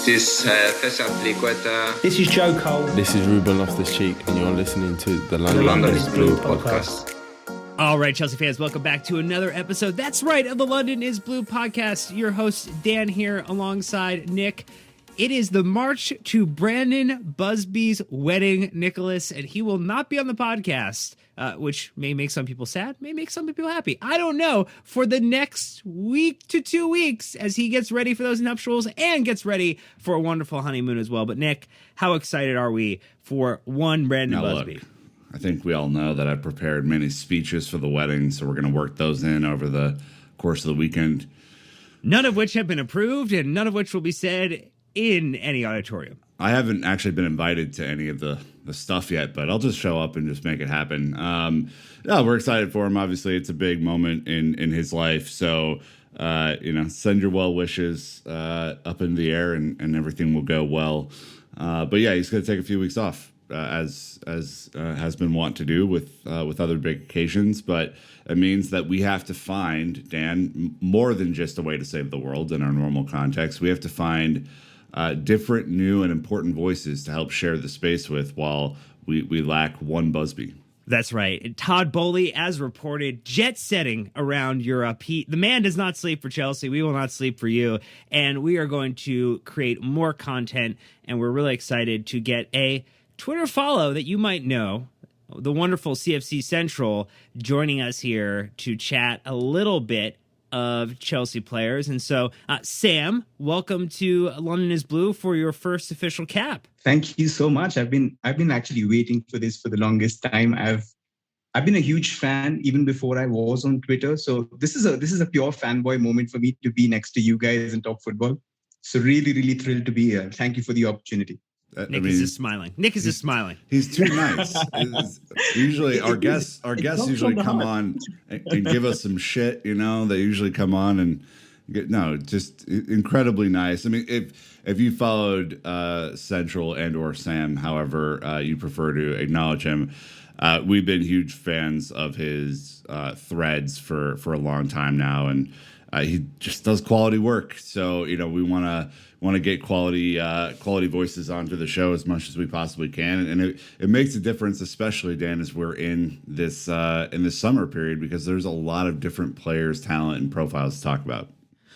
is Faisal Bliqueta. This is Joe Cole. This is Ruben Loftus-Cheek, and you're listening to the London is Blue podcast. All right, Chelsea fans, welcome back to another episode. That's right, of the London is Blue podcast. Your host, Dan, here alongside Nick. It is the march to Brandon Busby's wedding, Nicholas, and he will not be on the podcast, which may make some people sad, may make some people happy. I don't know. For the next week to 2 weeks, as he gets ready for those nuptials and gets ready for a wonderful honeymoon as well. But Nick, how excited are we for one Brandon Busby? Look, I think we all know that I've prepared many speeches for the wedding, so we're going to work those in over the course of the weekend. None of which have been approved, and none of which will be said in any auditorium. I haven't actually been invited to any of the stuff yet, but I'll just show up and just make it happen. Yeah, we're excited for him. Obviously, it's a big moment in his life. So, send your well wishes up in the air and everything will go well. But yeah, he's going to take a few weeks off, as has been wont to do with other big occasions. But it means that we have to find, Dan, more than just a way to save the world in our normal context. We have to find different, new, and important voices to help share the space with while we lack one Busby. That's right. Todd Boehly, as reported, jet-setting around Europe. The man does not sleep for Chelsea. We will not sleep for you. And we are going to create more content, and we're really excited to get a Twitter follow that you might know, the wonderful CFC Central, joining us here to chat a little bit of Chelsea players. And so, Sam, welcome to London is Blue for your first official cap. Thank you so much. I've been actually waiting for this for the longest time. I've been a huge fan even before I was on Twitter. So this is a pure fanboy moment for me to be next to you guys and talk football. So really, really thrilled to be here. Thank you for the opportunity. Nick is just smiling. Nick is just smiling. He's too nice. Usually our guests usually come on and give us some shit, you know. They usually come on and just incredibly nice. I mean, if you followed Central and or Sam, however you prefer to acknowledge him, we've been huge fans of his threads for a long time now, and he just does quality work. So we want to get quality voices onto the show as much as we possibly can, and it makes a difference, especially, Dan, as we're in this summer period, because there's a lot of different players, talent, and profiles to talk about.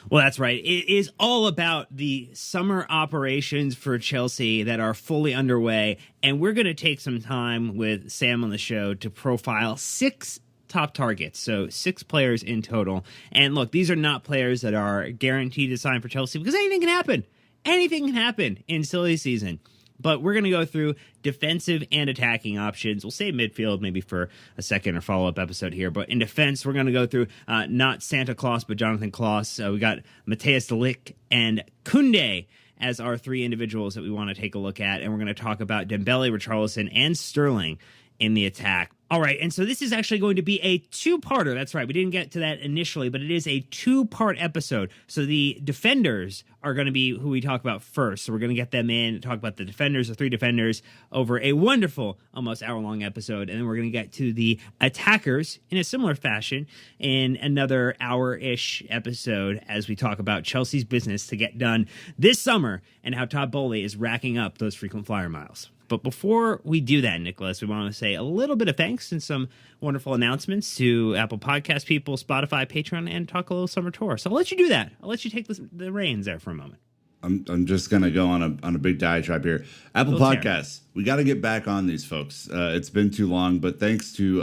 Well, that's right. It is all about the summer operations for Chelsea that are fully underway, and we're going to take some time with Sam on the show to profile 6 top targets, so 6 players in total. And look, these are not players that are guaranteed to sign for Chelsea, because anything can happen. Anything can happen in silly season. But we're going to go through defensive and attacking options. We'll save midfield maybe for a second or follow-up episode here. But in defense, we're going to go through not Santa Claus, but Jonathan Klaus. We got Matthijs de Ligt and Koundé as our 3 individuals that we want to take a look at. And we're going to talk about Dembele, Richarlison, and Sterling in the attack. All right, and so this is actually going to be a 2-parter. That's right. We didn't get to that initially, but it is a 2-part episode. So the defenders are going to be who we talk about first. So we're going to get them in, talk about the defenders, the 3 defenders, over a wonderful, almost hour-long episode. And then we're going to get to the attackers in a similar fashion in another hour-ish episode as we talk about Chelsea's business to get done this summer and how Todd Boehly is racking up those frequent flyer miles. But before we do that, Nicholas, we want to say a little bit of thanks and some wonderful announcements to Apple Podcast people, Spotify, Patreon, and talk a little summer tour. So I'll let you do that. I'll let you take the reins there for a moment. I'm just gonna go on a big diatribe here. Apple Podcasts, we got to get back on these, folks. It's been too long, but thanks to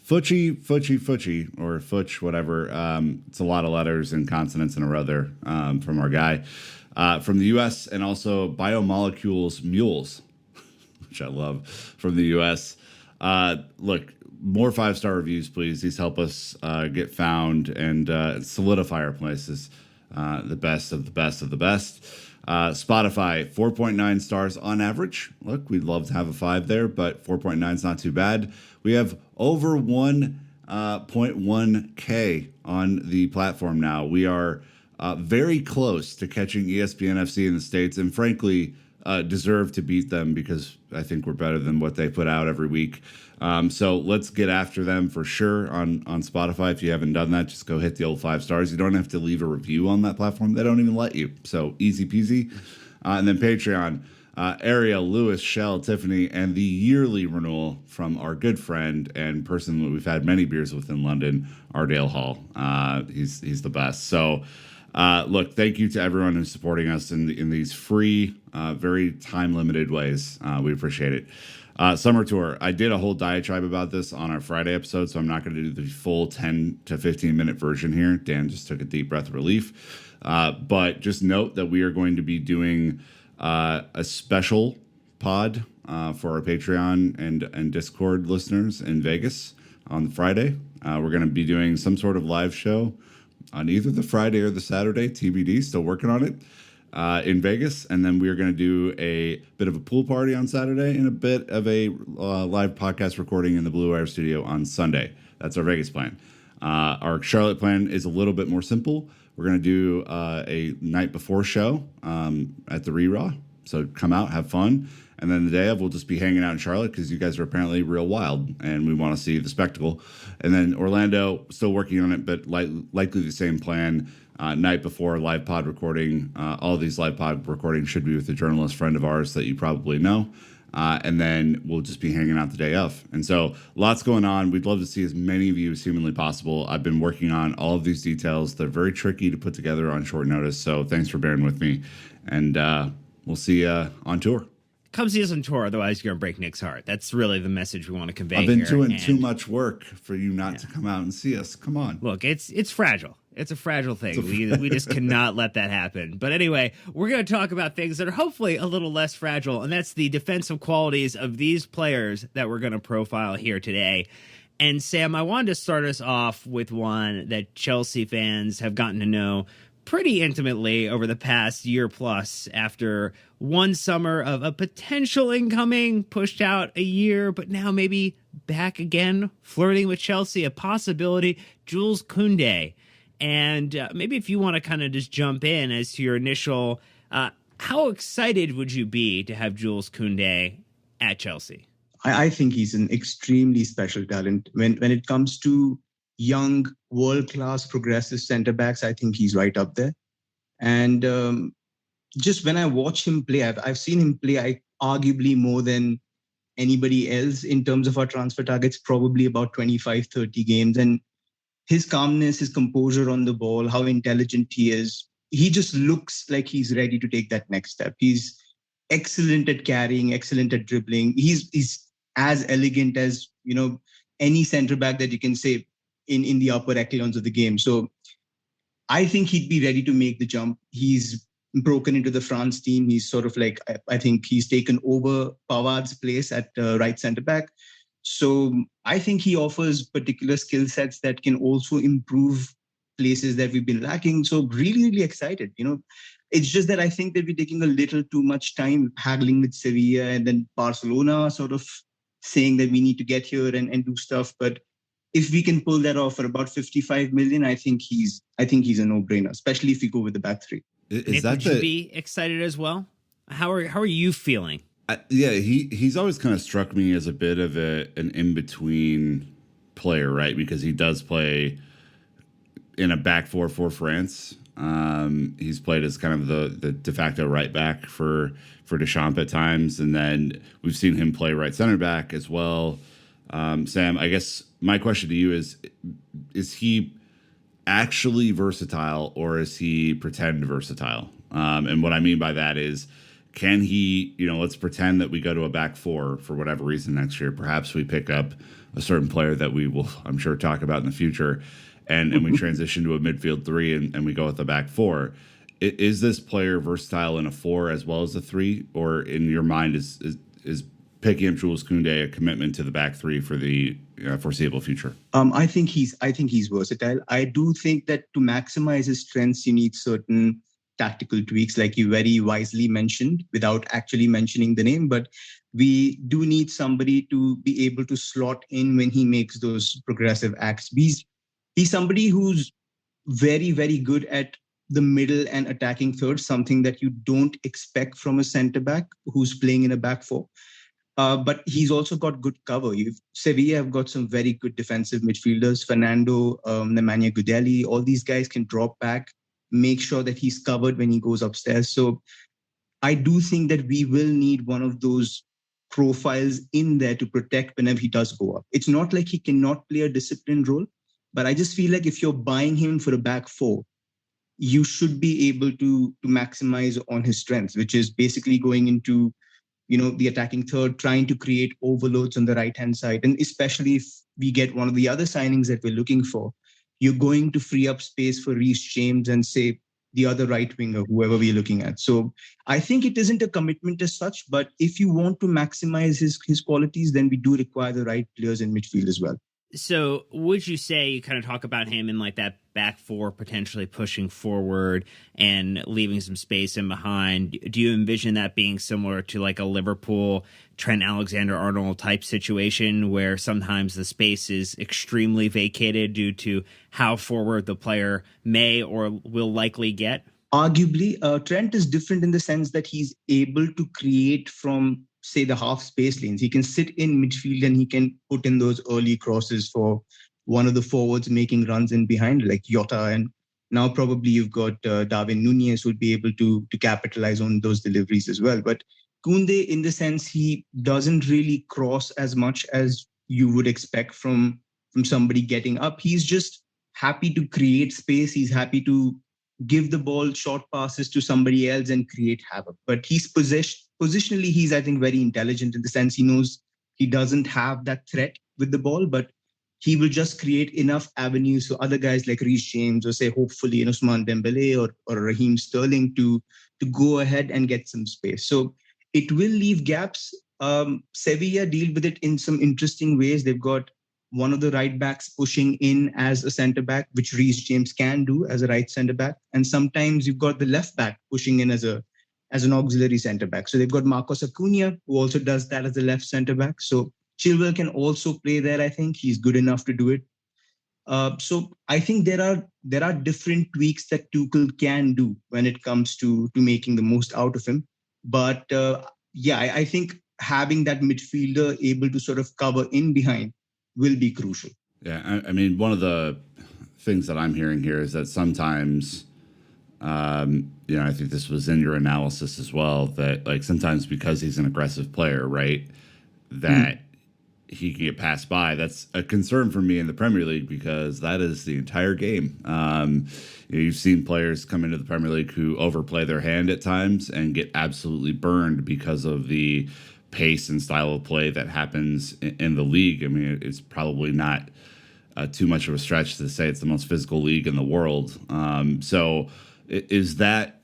Futchy, or Futch, whatever. It's a lot of letters and consonants in a row there from our guy from the U.S. and also Biomolecules Mules, which I love, from the U.S. Look, more 5-star reviews, please. These help us get found and solidify our places. The best of the best of the best. Spotify, 4.9 stars on average. Look, we'd love to have a 5 there, but 4.9 is not too bad. We have over 1.1K on the platform now. We are very close to catching ESPN FC in the States, and frankly, deserve to beat them because I think we're better than what they put out every week. So let's get after them for sure on Spotify. If you haven't done that, just go hit the old 5 stars. You don't have to leave a review on that platform. They don't even let you. So easy peasy. And then Patreon, Ariel, Lewis, Shell, Tiffany, and the yearly renewal from our good friend and person that we've had many beers with in London, Ardale Hall. He's the best. So, look, thank you to everyone who's supporting us in these free, very time-limited ways. We appreciate it. Summer Tour. I did a whole diatribe about this on our Friday episode, so I'm not going to do the full 10 to 15-minute version here. Dan just took a deep breath of relief. But just note that we are going to be doing a special pod for our Patreon and Discord listeners in Vegas on Friday. We're going to be doing some sort of live show on either the Friday or the Saturday, TBD, still working on it, in Vegas. And then we're going to do a bit of a pool party on Saturday and a bit of a live podcast recording in the Blue Wire studio on Sunday. That's our Vegas plan. Our Charlotte plan is a little bit more simple. We're going to do a night before show at the Re-Raw. So come out, have fun. And then the day of, we'll just be hanging out in Charlotte because you guys are apparently real wild and we want to see the spectacle. And then Orlando, still working on it, but likely the same plan. Night before, live pod recording. All of these live pod recordings should be with a journalist friend of ours that you probably know. And then we'll just be hanging out the day of. And so lots going on. We'd love to see as many of you as humanly possible. I've been working on all of these details. They're very tricky to put together on short notice. So thanks for bearing with me. And we'll see you on tour. Come see us on tour, otherwise you're going to break Nick's heart. That's really the message we want to convey. I've been here. doing too much work for you not to come out and see us. Come on. Look, it's fragile. It's a fragile thing. We just cannot let that happen. But anyway, we're going to talk about things that are hopefully a little less fragile, and that's the defensive qualities of these players that we're going to profile here today. And Sam, I wanted to start us off with one that Chelsea fans have gotten to know pretty intimately over the past year plus, after one summer of a potential incoming, pushed out a year, but now maybe back again, flirting with Chelsea, a possibility, Jules Koundé. And maybe if you want to kind of just jump in as to your initial, how excited would you be to have Jules Koundé at Chelsea? I think he's an extremely special talent. When it comes to young, world-class, progressive centre-backs, I think he's right up there. And just when I watch him play, I've seen him play arguably more than anybody else in terms of our transfer targets, probably about 25, 30 games. And his calmness, his composure on the ball, how intelligent he is, he just looks like he's ready to take that next step. He's excellent at carrying, excellent at dribbling. He's as elegant as, any centre-back that you can say in the upper echelons of the game. So I think he'd be ready to make the jump. He's broken into the France team. He's sort of like, I think he's taken over Pavard's place at right centre-back. So I think he offers particular skill sets that can also improve places that we've been lacking. So really, really excited. It's just that I think that we're taking a little too much time haggling with Sevilla and then Barcelona sort of saying that we need to get here and do stuff. But if we can pull that off for about 55 million, I think he's a no-brainer, especially if we go with the back three. Nick, would you be excited as well? How are you feeling? He's always kind of struck me as a bit of an in-between player, right? Because he does play in a back four for France. He's played as kind of the de facto right back for Deschamps at times, and then we've seen him play right center back as well. Sam, I guess my question to you is he actually versatile or is he pretend versatile? And what I mean by that is, can he, let's pretend that we go to a back four for whatever reason next year. Perhaps we pick up a certain player that we will, I'm sure, talk about in the future, and we transition to a midfield three and we go with the back four. Is this player versatile in a four as well as a three? Or in your mind, is picking up Jules Koundé a commitment to the back three for the foreseeable future? I think he's versatile. I do think that to maximize his strengths, you need certain tactical tweaks, like you very wisely mentioned, without actually mentioning the name. But we do need somebody to be able to slot in when he makes those progressive acts. He's somebody who's very, very good at the middle and attacking third, something that you don't expect from a centre-back who's playing in a back four. But he's also got good cover. Sevilla have got some very good defensive midfielders. Fernando, Nemanja Gudeli, all these guys can drop back, make sure that he's covered when he goes upstairs. So I do think that we will need one of those profiles in there to protect whenever he does go up. It's not like he cannot play a disciplined role, but I just feel like if you're buying him for a back four, you should be able to maximize on his strengths, which is basically going into, the attacking third, trying to create overloads on the right hand side. And especially if we get one of the other signings that we're looking for, you're going to free up space for Reece James and say the other right winger, whoever we're looking at. So I think it isn't a commitment as such, but if you want to maximize his qualities, then we do require the right players in midfield as well. So would you say, you kind of talk about him in like that back four, potentially pushing forward and leaving some space in behind? Do you envision that being similar to like a Liverpool Trent Alexander-Arnold type situation where sometimes the space is extremely vacated due to how forward the player may or will likely get? Arguably, Trent is different in the sense that he's able to create from, say, the half space lanes. He can sit in midfield and he can put in those early crosses for one of the forwards making runs in behind, like Jota. And now probably you've got Darwin Nunez who would be able to capitalize on those deliveries as well. But Koundé, in the sense, he doesn't really cross as much as you would expect from somebody getting up. He's just happy to create space. He's happy to give the ball short passes to somebody else and create havoc. But he's positionally, he's, I think, very intelligent in the sense he knows he doesn't have that threat with the ball, but he will just create enough avenues for other guys like Reece James or say, hopefully, Ousmane Dembele or Raheem Sterling to go ahead and get some space. So it will leave gaps. Sevilla deal with it in some interesting ways. They've got one of the right backs pushing in as a centre back, which Reece James can do as a right centre back. And sometimes you've got the left back pushing in as an auxiliary centre back. So they've got Marcos Acuna, who also does that as a left centre back. So Chilwell can also play there. I think he's good enough to do it. So I think there are different tweaks that Tuchel can do when it comes to making the most out of him. But I think having that midfielder able to sort of cover in behind will be crucial. Yeah, I mean, one of the things that I'm hearing here is that sometimes, I think this was in your analysis as well, that like sometimes because he's an aggressive player, right, that he can get passed by. That's a concern for me in the Premier League because that is the entire game. You've seen players come into the Premier League who overplay their hand at times and get absolutely burned because of the pace and style of play that happens in the league. I mean, it's probably not too much of a stretch to say it's the most physical league in the world. So is that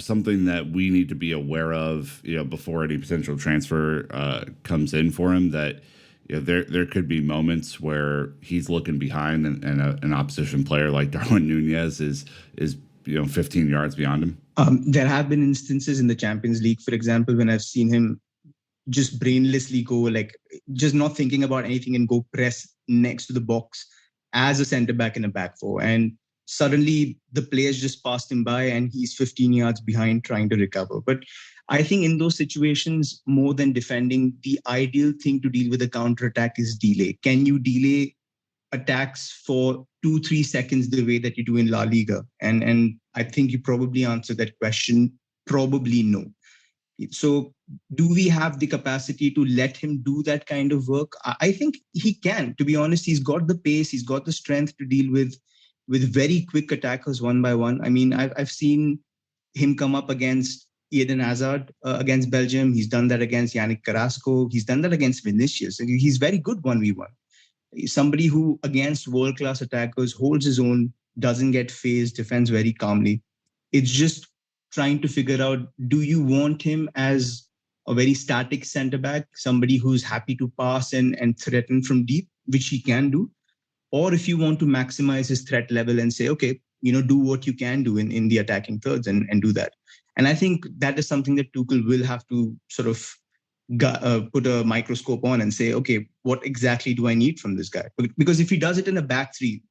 something that we need to be aware of, before any potential transfer comes in for him, that there could be moments where he's looking behind and an opposition player like Darwin Nunez is 15 yards beyond him? There have been instances in the Champions League, for example, when I've seen him just brainlessly go, like just not thinking about anything and go press next to the box as a centre back in a back four. And suddenly the players just passed him by and he's 15 yards behind trying to recover. But I think in those situations, more than defending, the ideal thing to deal with a counter-attack is delay. Can you delay attacks for 2-3 seconds the way that you do in La Liga? And I think you probably answered that question. Probably no. So do we have the capacity to let him do that kind of work? I think he can. To be honest, he's got the pace, he's got the strength to deal with very quick attackers one by one. I mean, I've seen him come up against Eden Hazard against Belgium. He's done that against Yannick Carrasco. He's done that against Vinicius. He's very good 1v1. Somebody who, against world-class attackers, holds his own, doesn't get phased, defends very calmly. It's just trying to figure out, do you want him as a very static centre-back, somebody who's happy to pass and threaten from deep, which he can do? Or if you want to maximize his threat level and say, okay, do what you can do in the attacking thirds and do that. And I think that is something that Tuchel will have to sort of put a microscope on and say, okay, what exactly do I need from this guy? Because if he does it in a back three,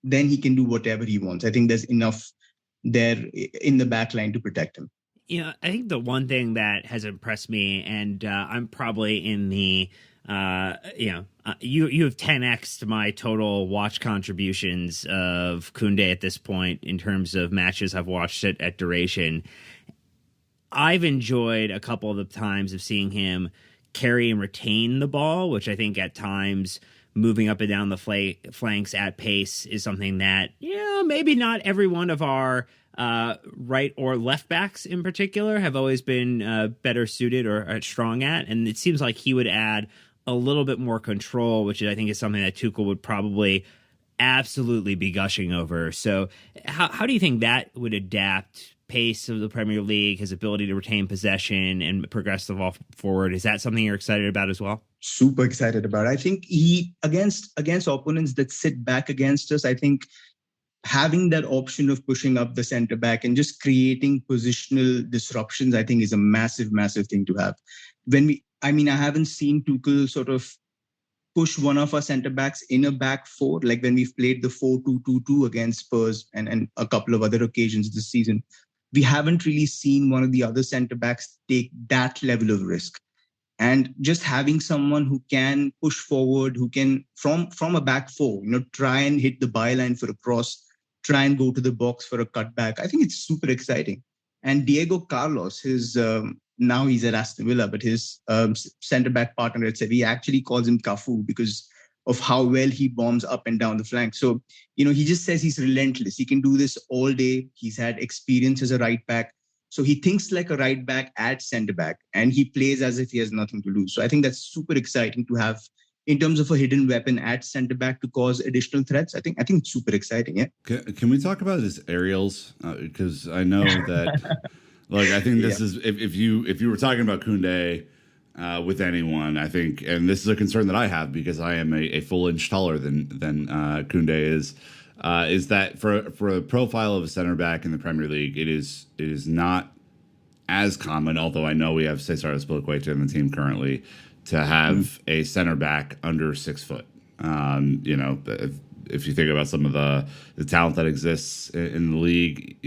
then he can do whatever he wants. I think there's enough there in the back line to protect him. I think the one thing that has impressed me, and I'm probably in the, you have 10x to my total watch contributions of Koundé at this point in terms of matches I've watched at duration. I've enjoyed a couple of the times of seeing him carry and retain the ball, which I think at times moving up and down the flanks at pace is something that, maybe not every one of our right or left backs in particular have always been better suited or strong at. And it seems like he would add a little bit more control, which I think is something that Tuchel would probably absolutely be gushing over. So how do you think that would adapt pace of the Premier League, his ability to retain possession and progress the ball forward? Is that something you're excited about as well? Super excited about it. I think he against opponents that sit back against us, I think having that option of pushing up the center back and just creating positional disruptions, I think is a massive, massive thing to have. I haven't seen Tuchel sort of push one of our center backs in a back four, like when we've played the 4-2-2-2 against Spurs and a couple of other occasions this season. We haven't really seen one of the other center backs take that level of risk. And just having someone who can push forward, who can, from a back four, try and hit the byline for a cross, try and go to the box for a cutback, I think it's super exciting. And Diego Carlos, now he's at Aston Villa, but his centre-back partner at Sevilla actually calls him Cafu because of how well he bombs up and down the flank. So, he just says he's relentless. He can do this all day. He's had experience as a right back. So he thinks like a right back at centre-back, and he plays as if he has nothing to lose. So I think that's super exciting to have in terms of a hidden weapon at centre-back to cause additional threats. I think it's super exciting, yeah. Can we talk about his aerials? Because I know that... Like, I think this is if you were talking about Koundé with anyone, I think, and this is a concern that I have because I am a full inch taller than Koundé is that for a profile of a center back in the Premier League, it is not as common. Although I know we have Cesar Azpilicueta in the team currently to have a center back under 6 foot. If you think about some of the talent that exists in the league,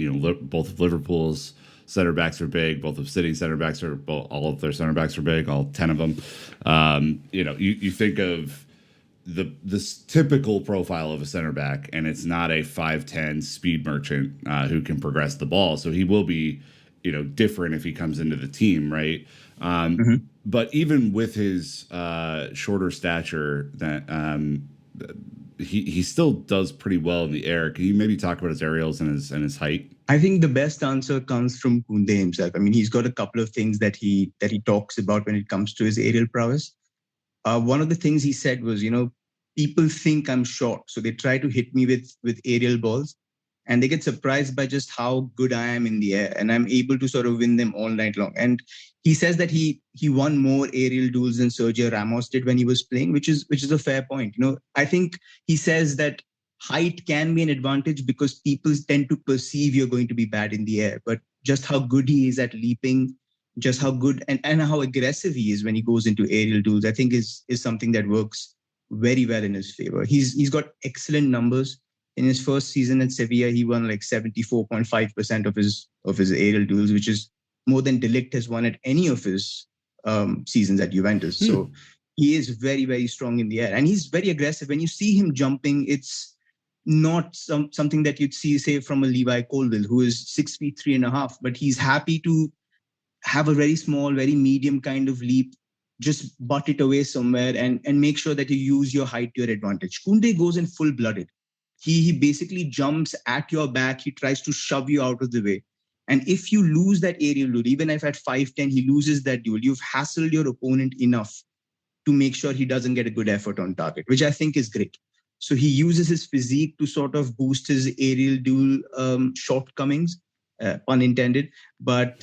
both of Liverpool's center backs are big. Both of City's center backs all of their center backs are big. All 10 of them. You think of this typical profile of a center back, and it's not a 5'10" speed merchant who can progress the ball. So he will be, different if he comes into the team, right? But even with his shorter stature, that he still does pretty well in the air. Can you maybe talk about his aerials and his height? I think the best answer comes from Koundé himself. He's got a couple of things that he talks about when it comes to his aerial prowess. One of the things he said was, people think I'm short, so they try to hit me with aerial balls, and they get surprised by just how good I am in the air, and I'm able to sort of win them all night long. And he says that he won more aerial duels than Sergio Ramos did when he was playing, which is a fair point. I think he says that height can be an advantage because people tend to perceive you're going to be bad in the air, but just how good he is at leaping, just how good and how aggressive he is when he goes into aerial duels, I think is something that works very well in his favor. He's got excellent numbers. In his first season at Sevilla, he won like 74.5% of his aerial duels, which is more than De Ligt has won at any of his seasons at Juventus. So he is very, very strong in the air, and he's very aggressive. When you see him jumping, it's not something that you'd see, say, from a Levi Colwill, who is 6'3.5", but he's happy to have a very small, very medium kind of leap, just butt it away somewhere and make sure that you use your height to your advantage. Koundé goes in full-blooded. He basically jumps at your back. He tries to shove you out of the way. And if you lose that aerial duel, even if at 5'10", he loses that duel, you've hassled your opponent enough to make sure he doesn't get a good effort on target, which I think is great. So he uses his physique to sort of boost his aerial duel shortcomings, pun intended. But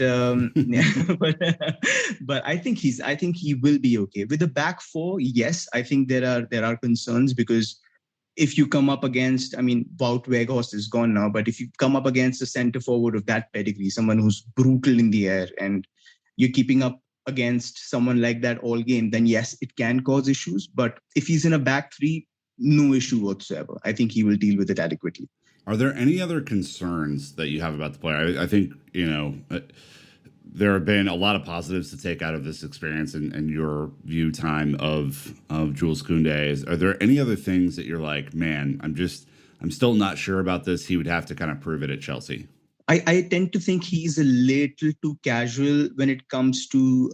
but I think he will be okay with the back four. Yes, I think there are concerns because if you come up against, Wout Weghorst is gone now, but if you come up against a center forward of that pedigree, someone who's brutal in the air, and you're keeping up against someone like that all game, then yes, it can cause issues. But if he's in a back three, no issue whatsoever. I think he will deal with it adequately. Are there any other concerns that you have about the player? I think, there have been a lot of positives to take out of this experience and your view time of Jules Koundé. Are there any other things that you're like, man, I'm still not sure about this. He would have to kind of prove it at Chelsea. I tend to think he's a little too casual when it comes to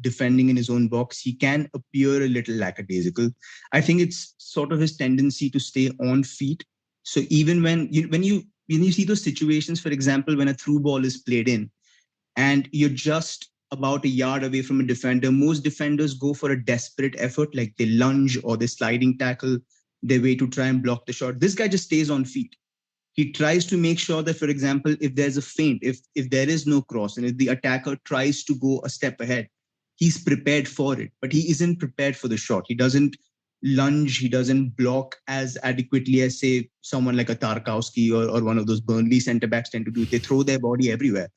defending in his own box. He can appear a little lackadaisical. I think it's sort of his tendency to stay on feet. So even when you see those situations, for example, when a through ball is played in and you're just about a yard away from a defender, most defenders go for a desperate effort, like they lunge or they sliding tackle their way to try and block the shot. This guy just stays on feet. He tries to make sure that, for example, if there's a feint, if there is no cross, and if the attacker tries to go a step ahead, he's prepared for it, but he isn't prepared for the shot. He doesn't lunge, he doesn't block as adequately as, say, someone like a Tarkowski or one of those Burnley centre backs tend to do. They throw their body everywhere.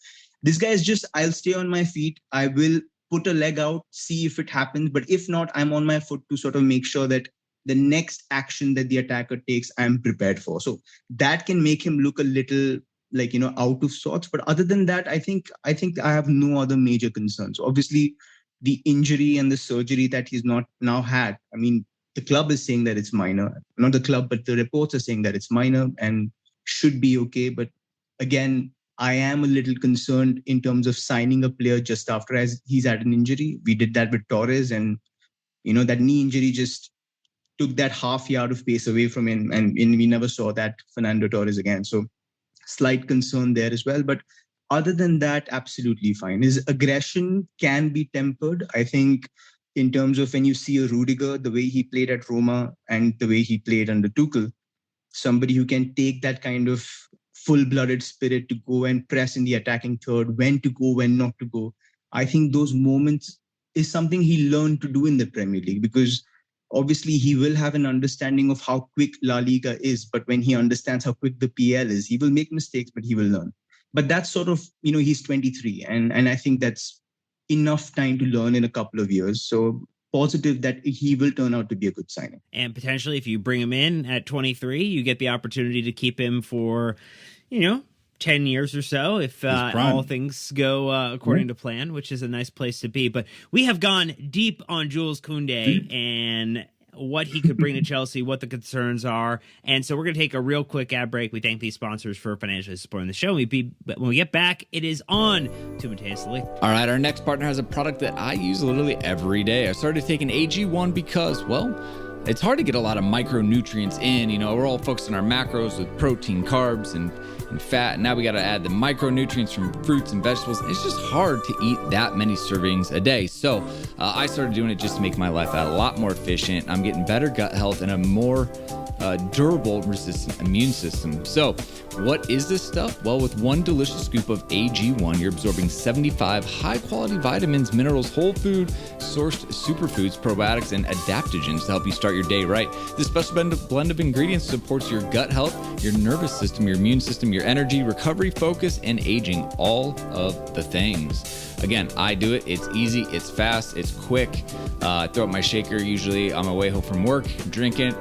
This guy is just, I'll stay on my feet, I will put a leg out, see if it happens, but if not, I'm on my foot to sort of make sure that the next action that the attacker takes, I'm prepared for. So that can make him look a little like, out of sorts. But other than that, I think I have no other major concerns. Obviously, the injury and the surgery that he's not now had, I mean, the club is saying that it's minor. Not the club, but the reports are saying that it's minor and should be okay. But again, I am a little concerned in terms of signing a player just after as he's had an injury. We did that with Torres, and that knee injury just took that half yard of pace away from him, and we never saw that Fernando Torres again. So slight concern there as well. But other than that, absolutely fine. His aggression can be tempered. I think in terms of when you see a Rudiger, the way he played at Roma and the way he played under Tuchel, somebody who can take that kind of full-blooded spirit to go and press in the attacking third, when to go, when not to go. I think those moments is something he learned to do in the Premier League, because obviously he will have an understanding of how quick La Liga is, but when he understands how quick the PL is, he will make mistakes, but he will learn. But that's sort of, he's 23, and I think that's enough time to learn in a couple of years. So positive that he will turn out to be a good signing. And potentially, if you bring him in at 23, you get the opportunity to keep him for, 10 years or so if all things go according to plan, which is a nice place to be. But we have gone deep on Jules Koundé and what he could bring to Chelsea, what the concerns are. And so we're going to take a real quick ad break. We thank these sponsors for financially supporting the show. When we get back, it is on to Matthijs de Ligt. All right, our next partner has a product that I use literally every day. I started taking AG1 because, well, it's hard to get a lot of micronutrients in. We're all focused on our macros with protein, carbs, and fat. And now we got to add the micronutrients from fruits and vegetables. It's just hard to eat that many servings a day. So I started doing it just to make my life a lot more efficient. I'm getting better gut health and a more durable, resistant immune system. So what is this stuff? Well, with one delicious scoop of AG1, you're absorbing 75 high-quality vitamins, minerals, whole food, sourced superfoods, probiotics, and adaptogens to help you start your day right. This special blend of ingredients supports your gut health, your nervous system, your immune system, your energy, recovery, focus, and aging, all of the things. Again, I do it. It's easy, it's fast, it's quick. I throw up my shaker usually on my way home from work, drink it.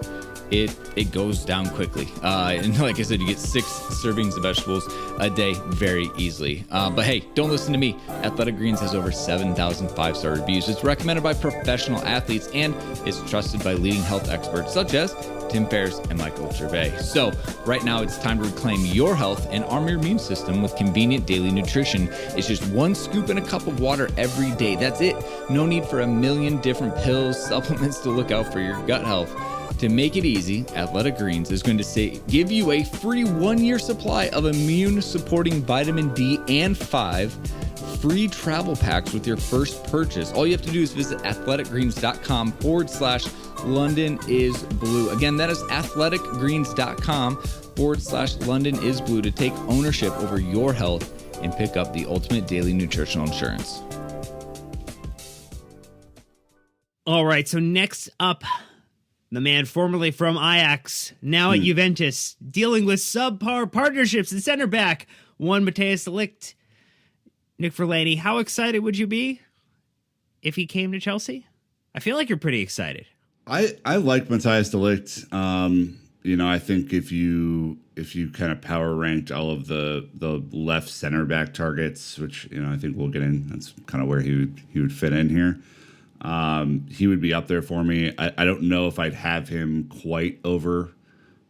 It goes down quickly. And like I said, you get 6 servings of vegetables a day very easily. But hey, don't listen to me. Athletic Greens has over 7,000 5-star reviews. It's recommended by professional athletes and is trusted by leading health experts such as Tim Ferriss and Michael Gervais. So right now it's time to reclaim your health and arm your immune system with convenient daily nutrition. It's just 1 scoop in a cup of water every day. That's it. No need for a million different pills, supplements to look out for your gut health. To make it easy, Athletic Greens is going to give you a free 1-year supply of immune-supporting vitamin D and 5 free travel packs with your first purchase. All you have to do is visit athleticgreens.com/LondonIsBlue. Again, that is athleticgreens.com/LondonIsBlue to take ownership over your health and pick up the ultimate daily nutritional insurance. All right, so next up, the man formerly from Ajax, now at Juventus, dealing with subpar partnerships and center back, one Matthijs de Ligt. Nick Verlaney, how excited would you be if he came to Chelsea? I feel like you're pretty excited. I like Matthijs de Ligt. I think if you kind of power ranked all of the left center back targets, which I think we'll get in, that's kind of where he would fit in here. He would be up there for me. I don't know if I'd have him quite over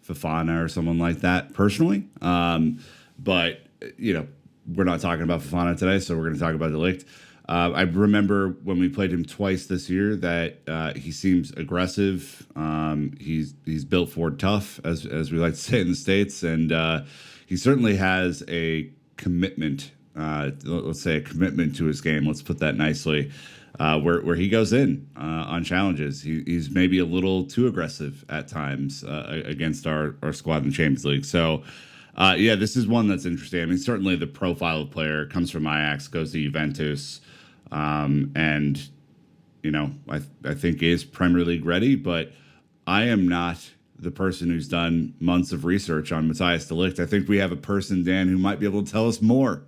Fofana or someone like that personally. But we're not talking about Fofana today, so we're going to talk about De Ligt. I remember when we played him twice this year that he seems aggressive. He's built for tough, as we like to say in the States, and he certainly has a commitment. Let's say a commitment to his game. Let's put that nicely. Where he goes in on challenges. He's maybe a little too aggressive at times against our squad in the Champions League. So. This is one that's interesting. I mean, certainly the profile of player comes from Ajax, goes to Juventus, and I think is Premier League ready. But I am not the person who's done months of research on Matthijs de Ligt. I think we have a person, Dan, who might be able to tell us more.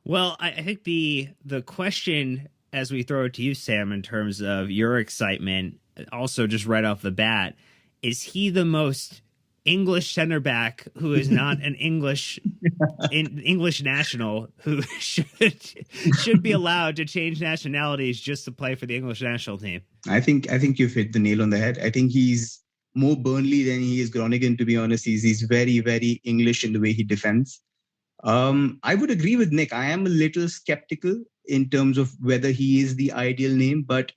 Well, I think the question, as we throw it to you, Sam, in terms of your excitement, also just right off the bat, is he the most English center back who is not an English national who should be allowed to change nationalities just to play for the English national team? I think you've hit the nail on the head. I think he's more Burnley than he is Groningen, to be honest. He's very, very English in the way he defends. I would agree with Nick. I am a little skeptical in terms of whether he is the ideal name, but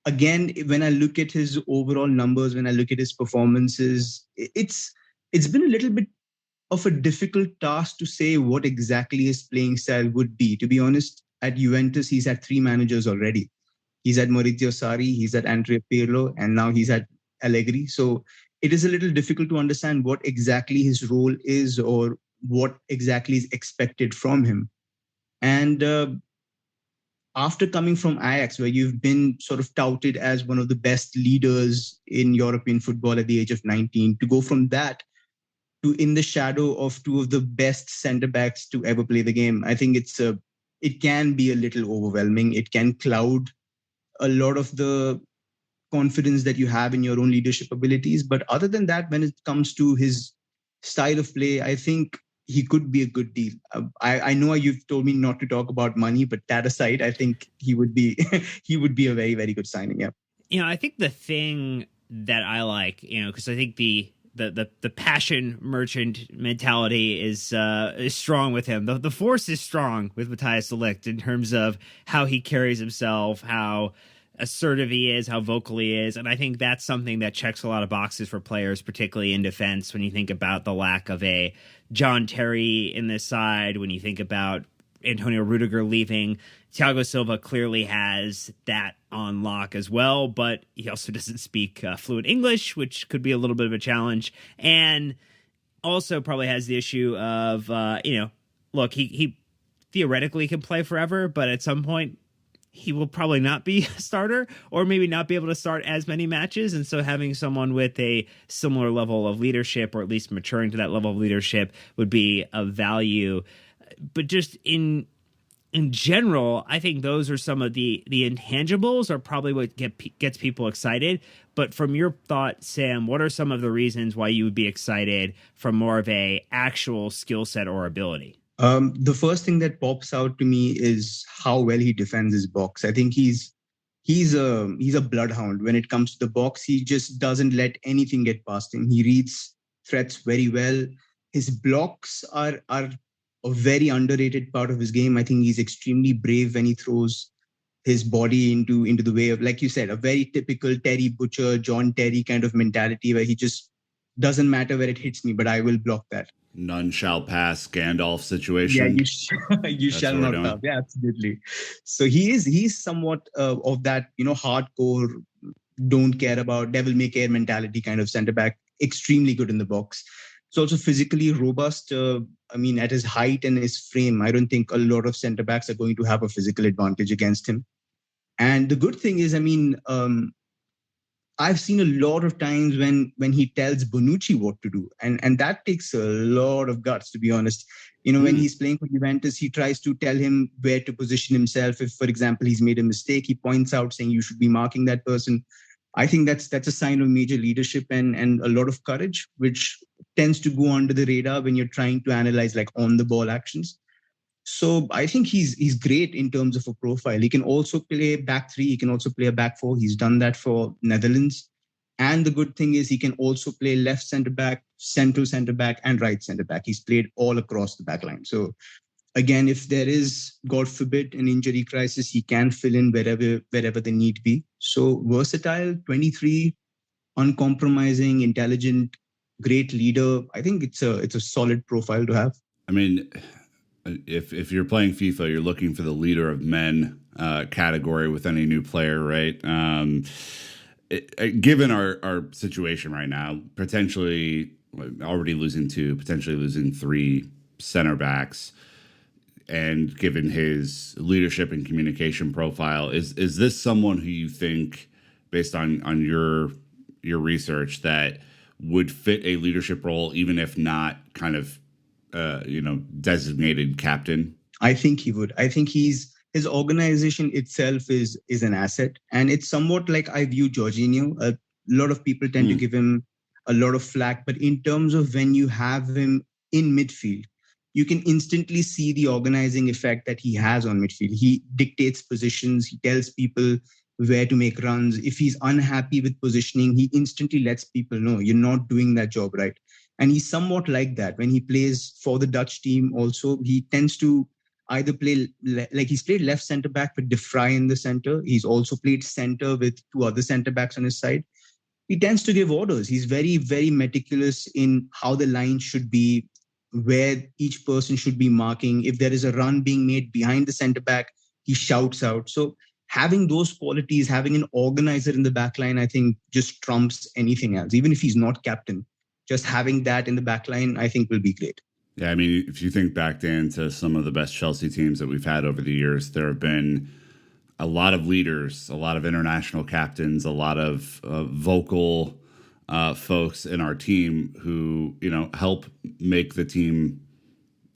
again, when I look at his overall numbers, when I look at his performances, it's been a little bit of a difficult task to say what exactly his playing style would be. To be honest, at Juventus, he's had 3 managers already. He's had Maurizio Sarri, he's had Andrea Pirlo, and now he's had Allegri. So it is a little difficult to understand what exactly his role is or what exactly is expected from him. And after coming from Ajax, where you've been sort of touted as one of the best leaders in European football at the age of 19, to go from that to in the shadow of 2 of the best centre-backs to ever play the game, I think it can be a little overwhelming. It can cloud a lot of the confidence that you have in your own leadership abilities. But other than that, when it comes to his style of play, I think he could be a good deal. I know you've told me not to talk about money, but that aside, I think he would be a very, very good signing. Yeah. I think the thing that I like, because I think the passion merchant mentality is strong with him. The force is strong with Matthijs de Ligt in terms of how he carries himself, how assertive he is, how vocal he is. And I think that's something that checks a lot of boxes for players, particularly in defense, when you think about the lack of a John Terry in this side, when you think about Antonio Rudiger leaving. Thiago Silva clearly has that on lock as well, but he also doesn't speak fluent English, which could be a little bit of a challenge. And also probably has the issue of, look, he theoretically can play forever, but at some point, he will probably not be a starter or maybe not be able to start as many matches. And so having someone with a similar level of leadership, or at least maturing to that level of leadership, would be of value. But just in general, I think those are some of the intangibles are probably what gets people excited. But from your thought, Sam, what are some of the reasons why you would be excited from more of a actual skill set or ability? The first thing that pops out to me is how well he defends his box. I think he's a bloodhound. When it comes to the box, he just doesn't let anything get past him. He reads threats very well. His blocks are a very underrated part of his game. I think he's extremely brave when he throws his body into the way of, like you said, a very typical Terry Butcher, John Terry kind of mentality, where he just doesn't matter where it hits me, but I will block that. None shall pass Gandalf situation. Yeah, you shall not pass. Yeah, absolutely. So he's somewhat of that, hardcore, don't care about, devil may care mentality kind of centre back. Extremely good in the box. He's also physically robust. At his height and his frame, I don't think a lot of centre backs are going to have a physical advantage against him. And the good thing is, I've seen a lot of times when he tells Bonucci what to do. And that takes a lot of guts, to be honest. When he's playing for Juventus, he tries to tell him where to position himself. If, for example, he's made a mistake, he points out saying you should be marking that person. I think that's a sign of major leadership and a lot of courage, which tends to go under the radar when you're trying to analyze like on the ball actions. So I think he's great in terms of a profile. He can also play back 3. He can also play a back 4. He's done that for Netherlands. And the good thing is he can also play left centre back. central center back and right center back. He's played all across the back line. So again, if there is, God forbid, an injury crisis, he can fill in wherever the need be. So versatile, 23, uncompromising, intelligent, great leader. I think it's a solid profile to have. I mean, if you're playing FIFA, you're looking for the leader of men category with any new player, right? Given our situation right now, potentially already losing 2, potentially losing 3 center backs, and given his leadership and communication profile, is this someone who you think, based on your research, that would fit a leadership role, even if not kind of designated captain? I think he would. I think his organization itself is an asset, and it's somewhat like I view Jorginho. A lot of people tend to give him a lot of flack, but in terms of when you have him in midfield, you can instantly see the organizing effect that he has on midfield. He dictates positions. He tells people where to make runs. If he's unhappy with positioning, he instantly lets people know you're not doing that job right. And he's somewhat like that. When he plays for the Dutch team also, he tends to either play, like he's played left center back with De Vrij in the center. He's also played center with 2 other center backs on his side. He tends to give orders. He's very, very meticulous in how the line should be, where each person should be marking. If there is a run being made behind the center back, he shouts out. So having those qualities, having an organizer in the back line, I think just trumps anything else. Even if he's not captain, just having that in the back line, I think will be great. Yeah, I mean, if you think back, Dan, to some of the best Chelsea teams that we've had over the years, there have been a lot of leaders, a lot of international captains, a lot of vocal folks in our team who, help make the team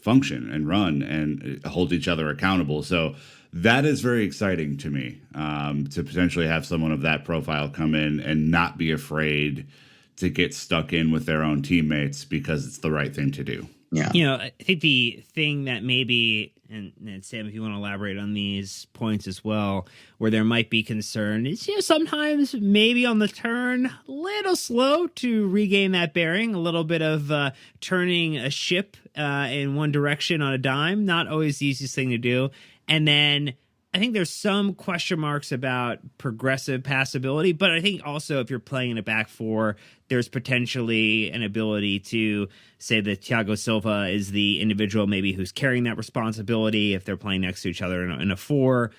function and run and hold each other accountable. So that is very exciting to me, to potentially have someone of that profile come in and not be afraid to get stuck in with their own teammates because it's the right thing to do. Yeah. I think the thing that maybe, and Sam, if you want to elaborate on these points as well, where there might be concern is, sometimes maybe on the turn, a little slow to regain that bearing, a little bit of turning a ship in one direction on a dime, not always the easiest thing to do. And then I think there's some question marks about progressive passability, but I think also if you're playing in a back 4, there's potentially an ability to say that Thiago Silva is the individual maybe who's carrying that responsibility if they're playing next to each other in a 4.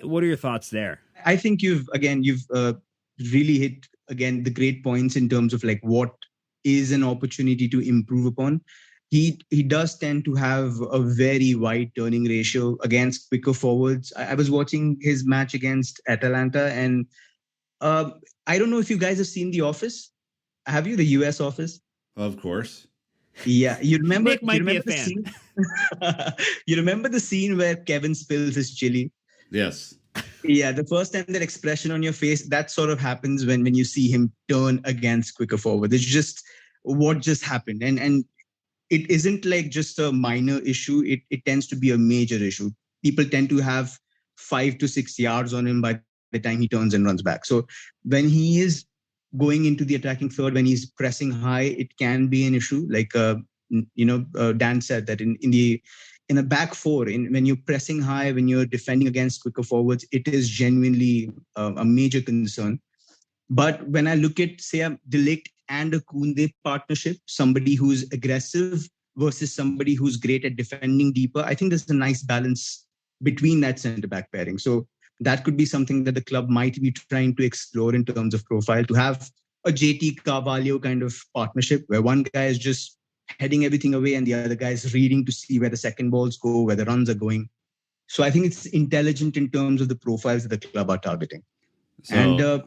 What are your thoughts there? I think you've really hit, again, the great points in terms of like what is an opportunity to improve upon. He does tend to have a very wide turning ratio against quicker forwards. I was watching his match against Atalanta, and I don't know if you guys have seen The Office. Have you? The US Office? Of course. Yeah, you remember? Nick might be a the fan. Scene? You remember the scene where Kevin spills his chili? Yes. Yeah, the first time that expression on your face, that sort of happens when you see him turn against quicker forward. It's just what just happened, and it isn't like just a minor issue. It tends to be a major issue. People tend to have 5 to 6 yards on him by the time he turns and runs back. So when he is going into the attacking third, when he's pressing high, it can be an issue. Like Dan said that in a back 4, when you're pressing high, when you're defending against quicker forwards, it is genuinely a major concern. But when I look at, say, a De Ligt and a Koundé partnership, somebody who's aggressive versus somebody who's great at defending deeper, I think there's a nice balance between that centre-back pairing. So that could be something that the club might be trying to explore in terms of profile, to have a JT Carvalho kind of partnership where one guy is just heading everything away and the other guy is reading to see where the second balls go, where the runs are going. So I think it's intelligent in terms of the profiles that the club are targeting. So, and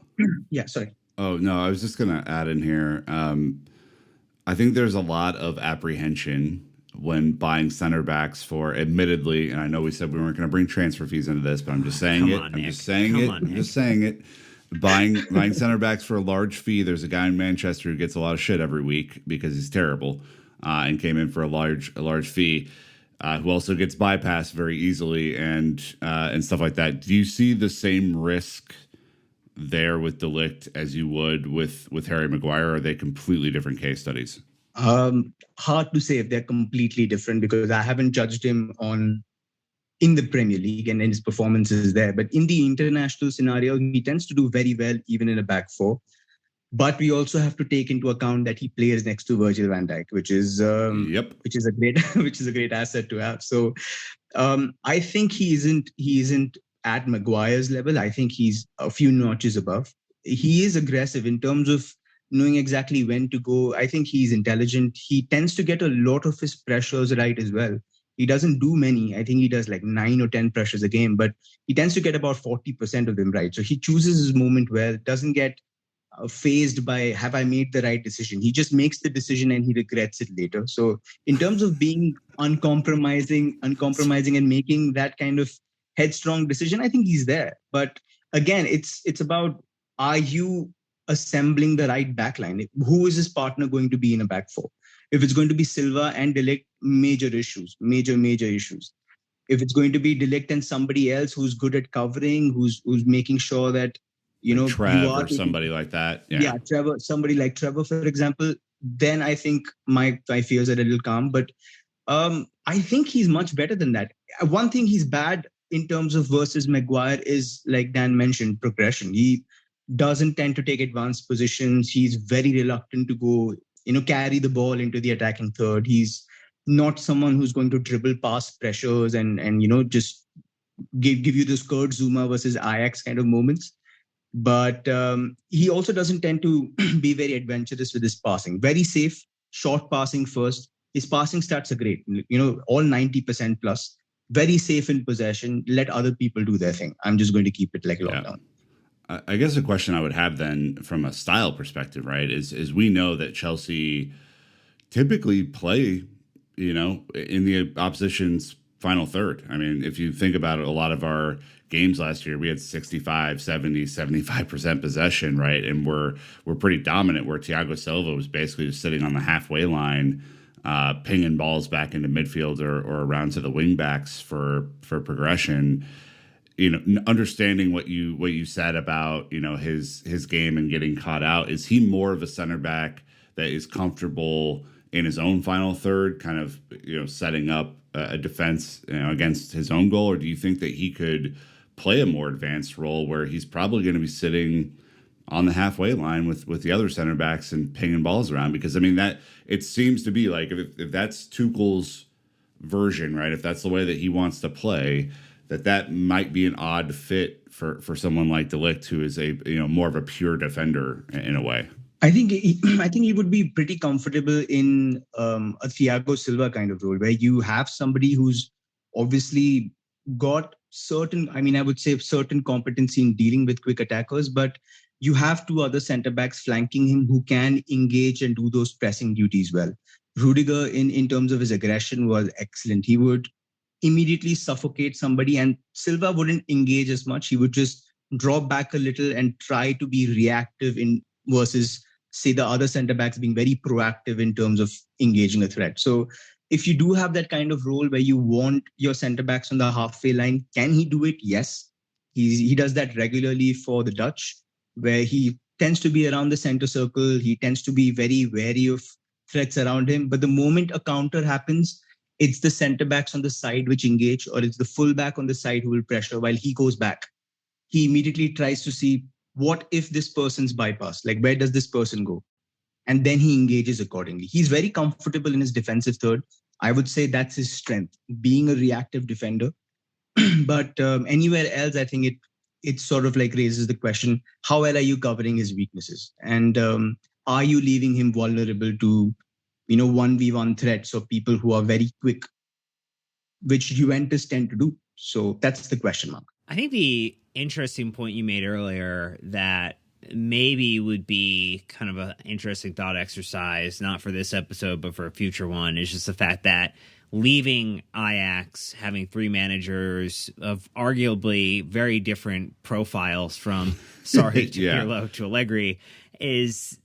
yeah, sorry. Oh, no, I was just going to add in here. I think there's a lot of apprehension when buying center backs for, admittedly, and I know we said we weren't going to bring transfer fees into this, but I'm just saying I'm just saying it. Buying center backs for a large fee. There's a guy in Manchester who gets a lot of shit every week because he's terrible and came in for a large fee. Who also gets bypassed very easily and stuff like that. Do you see the same risk there with De Ligt as you would with Harry Maguire? Or are they completely different case studies? Hard to say if they're completely different because I haven't judged him in the Premier League and his performances there. But in the international scenario, he tends to do very well even in a back four. But we also have to take into account that he plays next to Virgil van Dijk, which is a great which is a great asset to have. So I think he isn't at Maguire's level. I think he's a few notches above. He is aggressive in terms of knowing exactly when to go. I think he's intelligent. He tends to get a lot of his pressures right as well. He doesn't do many. I think he does like 9 or 10 pressures a game, but he tends to get about 40% of them right. So he chooses his moment well, doesn't get phased by have I made the right decision. He just makes the decision and he regrets it later. So in terms of being uncompromising and making that kind of headstrong decision, I think he's there. But again, it's about, are you assembling the right backline? Who is his partner going to be in a back four? If it's going to be Silva and De Ligt, major issues. If it's going to be De Ligt and somebody else who's good at covering, who's making sure that Trev you are or somebody like that. Yeah, Trevor, somebody like Trevor, for example, then I think my fears are a little calm. But I think he's much better than that. One thing he's bad in terms of versus Maguire is, like Dan mentioned, progression. He doesn't tend to take advanced positions. He's very reluctant to go, carry the ball into the attacking third. He's not someone who's going to dribble past pressures and just give you this Kurt Zuma versus Ajax kind of moments. But he also doesn't tend to be very adventurous with his passing. Very safe, short passing first. His passing stats are great, all 90% plus. Very safe in possession. Let other people do their thing. I'm just going to keep it like lockdown. I guess the question I would have then from a style perspective, right, is we know that Chelsea typically play, in the opposition's final third. I mean, if you think about it, a lot of our games last year, we had 65, 70, 75% possession, right? And we're pretty dominant, where Thiago Silva was basically just sitting on the halfway line, pinging balls back into midfield or around to the wing backs for progression. Understanding what you said about, his game and getting caught out, is he more of a center back that is comfortable in his own final third, kind of, setting up a defense, against his own goal? Or do you think that he could play a more advanced role where he's probably going to be sitting on the halfway line with the other center backs and pinging balls around? Because, I mean, that it seems to be like if that's Tuchel's version, right, if that's the way that he wants to play, that might be an odd fit for someone like De Ligt, who is a more of a pure defender in a way. I think he would be pretty comfortable in a Thiago Silva kind of role, where you have somebody who's obviously got certain competency in dealing with quick attackers, but you have two other centre backs flanking him who can engage and do those pressing duties well. Rudiger, in terms of his aggression, was excellent. He would immediately suffocate somebody, and Silva wouldn't engage as much. He would just drop back a little and try to be reactive versus, say, the other centre backs being very proactive in terms of engaging a threat. So if you do have that kind of role where you want your centre backs on the halfway line, can he do it? Yes. He does that regularly for the Dutch, where he tends to be around the centre circle. He tends to be very wary of threats around him. But the moment a counter happens, it's the centre backs on the side which engage, or it's the full back on the side who will pressure while he goes back. He immediately tries to see, what if this person's bypassed? Like, where does this person go? And then he engages accordingly. He's very comfortable in his defensive third. I would say that's his strength, being a reactive defender. But anywhere else, I think it sort of like raises the question, how well are you covering his weaknesses? And are you leaving him vulnerable to, 1v1 threats or people who are very quick, which Juventus tend to do? So that's the question mark. I think the interesting point you made earlier that maybe would be kind of an interesting thought exercise, not for this episode, but for a future one, is just the fact that leaving Ajax, having three managers of arguably very different profiles, from Sarri to Pirlo to Allegri, is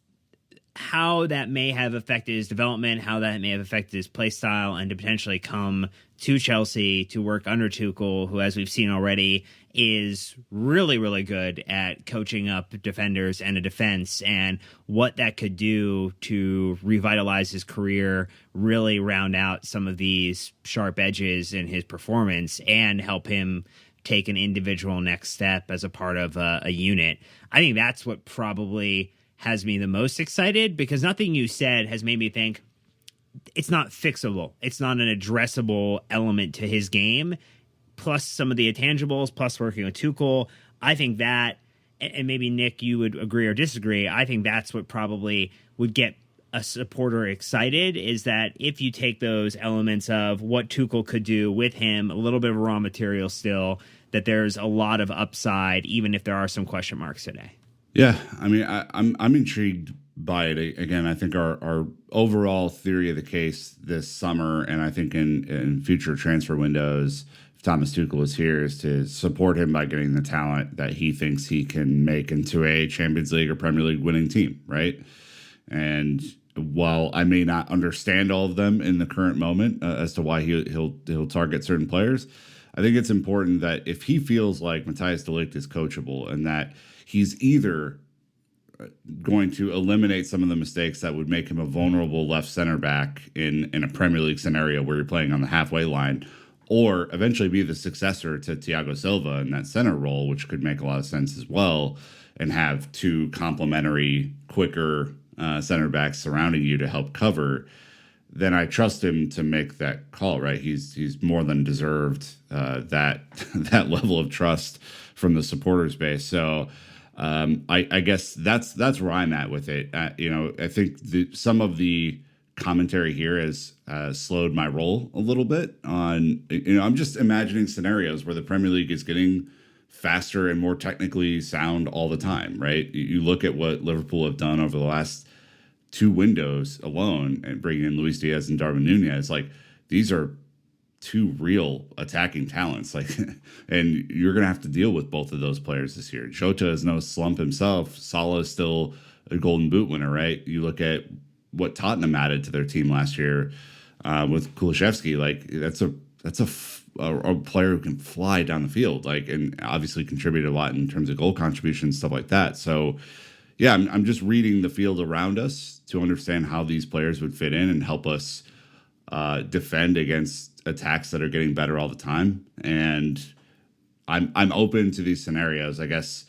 how that may have affected his development, how that may have affected his play style, and to potentially come to Chelsea to work under Tuchel, who, as we've seen already, is really, really good at coaching up defenders and a defense, and what that could do to revitalize his career, really round out some of these sharp edges in his performance and help him take an individual next step as a part of a unit. I think that's what probably has me the most excited, because nothing you said has made me think it's not fixable. It's not an addressable element to his game. Plus some of the intangibles, plus working with Tuchel. I think that, and maybe Nick, you would agree or disagree, I think that's what probably would get a supporter excited, is that if you take those elements of what Tuchel could do with him, a little bit of raw material still, that there's a lot of upside, even if there are some question marks today. Yeah, I mean, I'm intrigued by it. Again, I think our overall theory of the case this summer, and I think in future transfer windows, Thomas Tuchel is here, is to support him by getting the talent that he thinks he can make into a Champions League or Premier League winning team, right? And while I may not understand all of them in the current moment as to why he'll target certain players, I think it's important that if he feels like Matthijs de Ligt is coachable and that he's either going to eliminate some of the mistakes that would make him a vulnerable left center back in a Premier League scenario where you're playing on the halfway line, or eventually be the successor to Thiago Silva in that center role, which could make a lot of sense as well, and have two complementary, quicker center backs surrounding you to help cover, then I trust him to make that call, right? He's more than deserved that level of trust from the supporters base. So I guess that's where I'm at with it. I think some of the commentary here has slowed my roll a little bit on, I'm just imagining scenarios where the Premier League is getting faster and more technically sound all the time, right? You look at what Liverpool have done over the last two windows alone and bringing in Luis Diaz and Darwin Nunez. Like, these are two real attacking talents. Like, and you're going to have to deal with both of those players this year. Jota is no slump himself. Salah is still a Golden Boot winner, right? You look at what Tottenham added to their team last year with Kulusevski. Like, that's a player who can fly down the field, like, and obviously contribute a lot in terms of goal contributions, stuff like that. So, yeah, I'm just reading the field around us to understand how these players would fit in and help us defend against attacks that are getting better all the time. And I'm open to these scenarios. I guess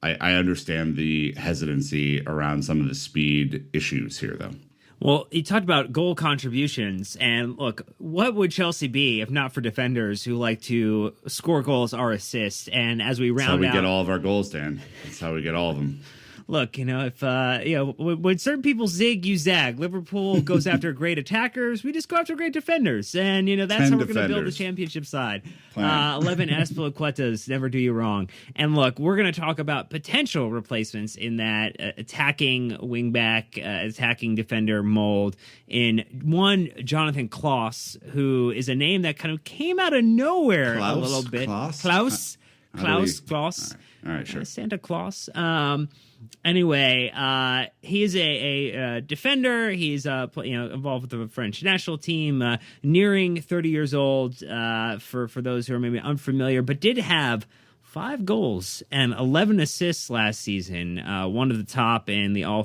I understand the hesitancy around some of the speed issues here, though. Well, you talked about goal contributions, and look, what wowould Chelsea be if not for defenders who like to score goals or assist? And as we round out, that's how we get all of our goals, Dan. That's how we get all of them. Look, if when certain people zig, you zag. Liverpool goes after great attackers. We just go after great defenders, and that's how we're going to build the championship side. 11 Azpilicuetas never do you wrong. And look, we're going to talk about potential replacements in that attacking wingback, attacking defender mold. In one, Jonathan Klaus, who is a name that kind of came out of nowhere a little bit. Klaus. All right, sure. Santa Claus. Anyway, he is a defender. He's involved with the French national team, nearing 30 years old. For those who are maybe unfamiliar, but did have 5 goals and 11 assists last season. One of the top in the all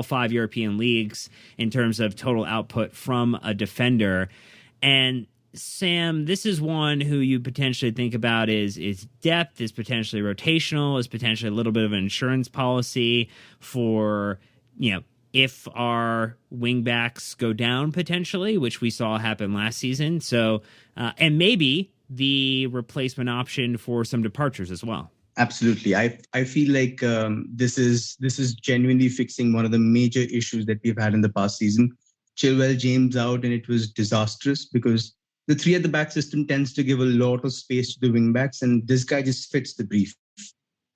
5 European leagues in terms of total output from a defender. And Sam, this is one who you potentially think about is depth, is potentially rotational, is potentially a little bit of an insurance policy for, if our wingbacks go down potentially, which we saw happen last season. So, and maybe the replacement option for some departures as well. Absolutely. I feel like this is genuinely fixing one of the major issues that we've had in the past season. Chilwell, James out, and it was disastrous because the 3 at the back system tends to give a lot of space to the wing backs, and this guy just fits the brief.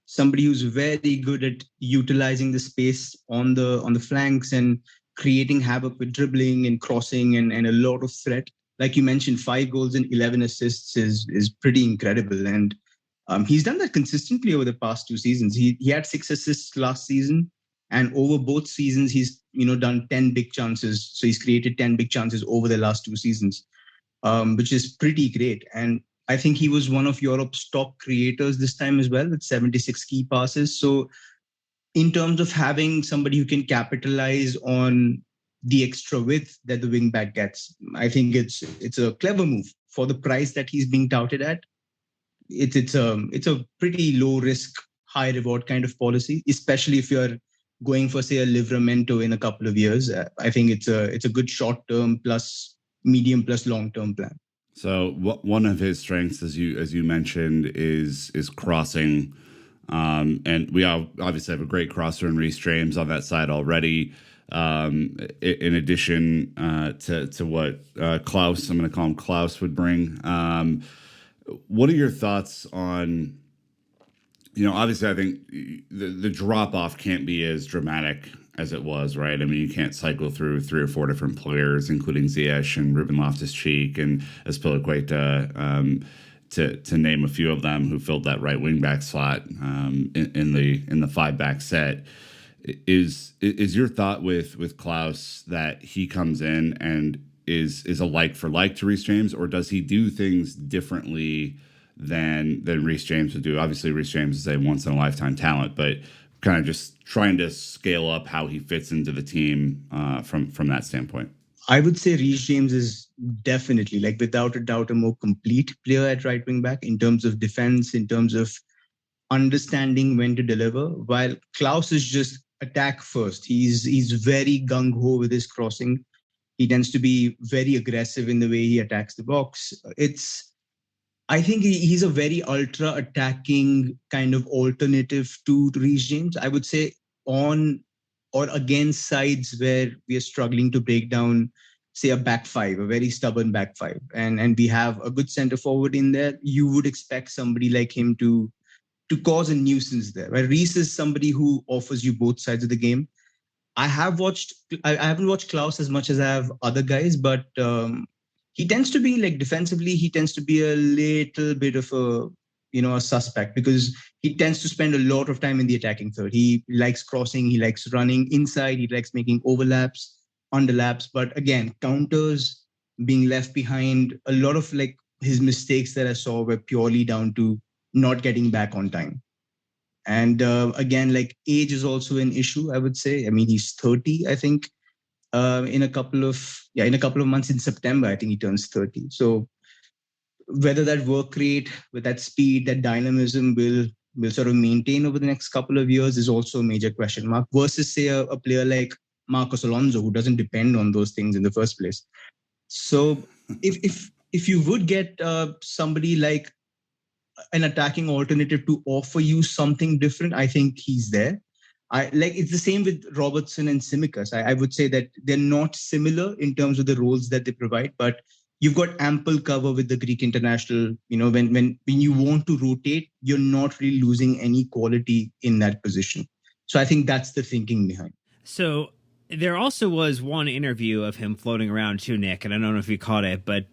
Somebody who's very good at utilizing the space on the flanks and creating havoc with dribbling and crossing and a lot of threat. Like you mentioned, 5 goals and 11 assists is pretty incredible, and he's done that consistently over the past 2 seasons. He had 6 assists last season, and over both seasons he's done 10 big chances. So he's created 10 big chances over the last 2 seasons. Which is pretty great. And I think he was one of Europe's top creators this time as well with 76 key passes. So in terms of having somebody who can capitalize on the extra width that the wing back gets, I think it's a clever move for the price that he's being touted at. It's a pretty low risk, high reward kind of policy, especially if you're going for, say, a Livramento in a couple of years. I think it's a good short term plus medium plus long term plan. So one of his strengths, as you mentioned, is crossing, and we obviously have a great crosser in Reece James on that side already. In addition to what Klaus, I'm going to call him Klaus, would bring. What are your thoughts on? Obviously, I think the drop off can't be as dramatic as it was, right? I mean, you can't cycle through 3 or 4 different players, including Ziyech and Ruben Loftus-Cheek and Azpilicueta, to name a few of them who filled that right wing back slot in the 5-back set. Is your thought with Klaus that he comes in and is a like for like to Reece James, or does he do things differently than Reece James would do? Obviously, Reece James is a once in a lifetime talent, but kind of just trying to scale up how he fits into the team from that standpoint. I would say Reece James is definitely, like, without a doubt, a more complete player at right wing back in terms of defense, in terms of understanding when to deliver, while Klaus is just attack first. He's very gung-ho with his crossing. He tends to be very aggressive in the way he attacks the box. I think he's a very ultra attacking kind of alternative to Reece James. I would say on or against sides where we are struggling to break down, say, a back five, a very stubborn back five, and we have a good center forward in there, you would expect somebody like him to cause a nuisance there. Right? Reece is somebody who offers you both sides of the game. I haven't watched Klaus as much as I have other guys, but he tends to be, like, defensively, he tends to be a little bit of a suspect, because he tends to spend a lot of time in the attacking third. He likes crossing, he likes running inside, he likes making overlaps, underlaps, but again, counters, being left behind. A lot of, like, his mistakes that I saw were purely down to not getting back on time. And again, like, age is also an issue, I would say. I mean, he's 30, I think. In a couple of months, in September, I think he turns 30. So whether that work rate with that speed, that dynamism will sort of maintain over the next couple of years is also a major question mark, versus, say, a player like Marcos Alonso, who doesn't depend on those things in the first place. So if you would get somebody like an attacking alternative to offer you something different, I think he's there. It's the same with Robertson and Tsimikas. I would say that they're not similar in terms of the roles that they provide, but you've got ample cover with the Greek international. When you want to rotate, you're not really losing any quality in that position. So I think that's the thinking behind. So there also was one interview of him floating around too, Nick, and I don't know if you caught it, but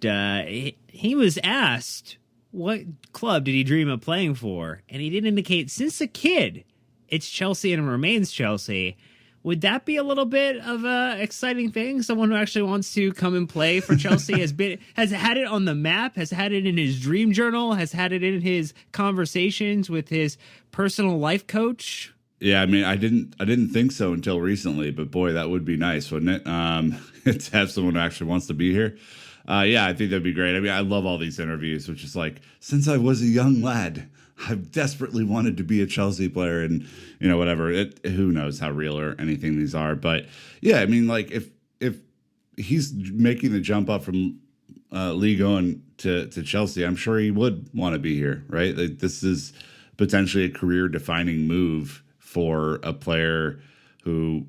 he was asked what club did he dream of playing for, and he did indicate since a kid it's Chelsea and remains Chelsea. Would that be a little bit of a exciting thing? Someone who actually wants to come and play for Chelsea has had it on the map, has had it in his dream journal, has had it in his conversations with his personal life coach. Yeah, I mean, I didn't think so until recently, but boy, that would be nice, wouldn't it? To have someone who actually wants to be here. Yeah, I think that'd be great. I mean, I love all these interviews, which is like, since I was a young lad, I've desperately wanted to be a Chelsea player, and whatever. Who knows how real or anything these are, but yeah, I mean, like, if he's making the jump up from Ligue 1 to Chelsea, I'm sure he would want to be here, right? Like, this is potentially a career-defining move for a player who